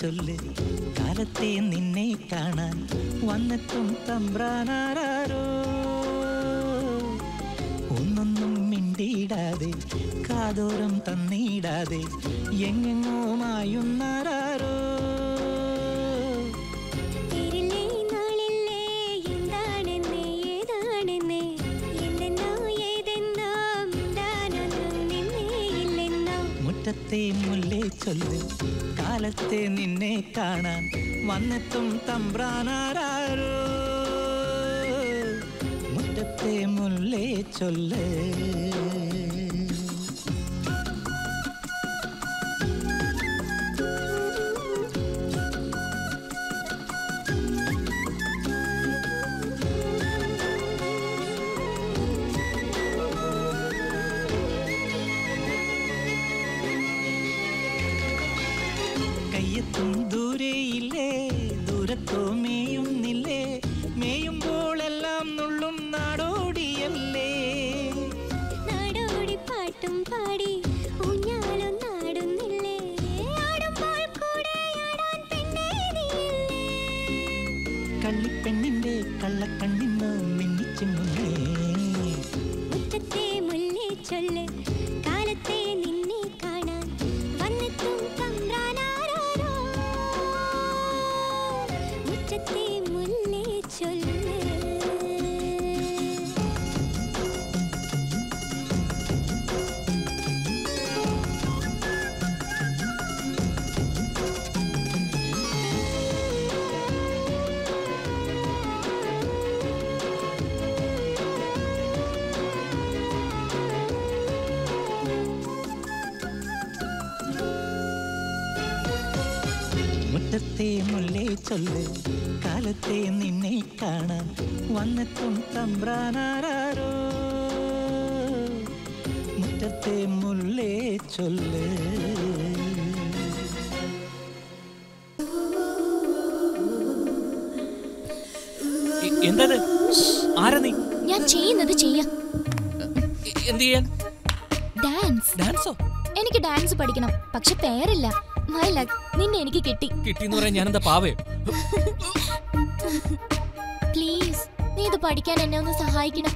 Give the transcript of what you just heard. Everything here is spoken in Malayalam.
ചൊല്ല് കാലത്തെ നിന്നെ കാണാൻ വന്നെത്തും തമ്പ്രാനാരോ ഒന്നൊന്നും മിണ്ടിയിടാതെ കാതോരം തന്നിടാതെ എങ്ങെങ്ങോ മായുന്നാരോ മുറ്റത്തെ മുല്ലേ ചൊല്ല് കാലത്തെ നിന്നെ കാണാൻ വന്നെത്തും തമ്പ്രാനാരോ മുറ്റത്തെ മുല്ലേ ചൊല്ല് കയ്യെത്തും ദൂരെയില്ലേ ദൂരത്തോ മേയുന്നില്ലേ മേയുമ്പോഴെല്ലാം നുള്ളും നാടോടിയല്ലേ നാടോടി പാട്ടും പാടി ഊഞ്ഞാലും നാടുന്നില്ലേ ആടുമ്പോൾ കൂടെ ആടാൻ പെണ്ണേ നീയില്ലേ കള്ളിപ്പെണ്ണിന്റെ കള്ളക്കണ്ണിന്ന് മിന്നിച്ചിമ്മുന്നേ മുറ്റത്തെ മുല്ലേ ചൊല്ല് കാലത്തെ നിന്നെ കാണാൻ വന്നെത്തും തമ്പ്രാനാരോ മുറ്റത്തെ മുല്ലേ ചൊല്ല് മുറ്റത്തെ മുല്ലേ ചൊല്ല് കാലത്തെ നിന്നെ കാണാൻ വന്നെത്തും തമ്പ്രാനാരോ മുറ്റത്തെ മുല്ലേ ചൊല്ല് എന്തത് ആരാ നീ ഞാൻ ചെയ്യുന്നത് ചെയ്യാം എന്ത് ചെയ്യാൻ ഡാൻസ് ഡാൻസോ എനിക്ക് ഡാൻസ് പഠിക്കണം പക്ഷെ പേരില്ല മൈ ലക്ക് നിന്നെ എനിക്ക് കിട്ടി കിട്ടിന്ന് പറയാൻ ഞാനെന്താ പാവേ പ്ലീസ് നീ ഇത് പഠിക്കാൻ എന്നെ ഒന്ന് സഹായിക്കണം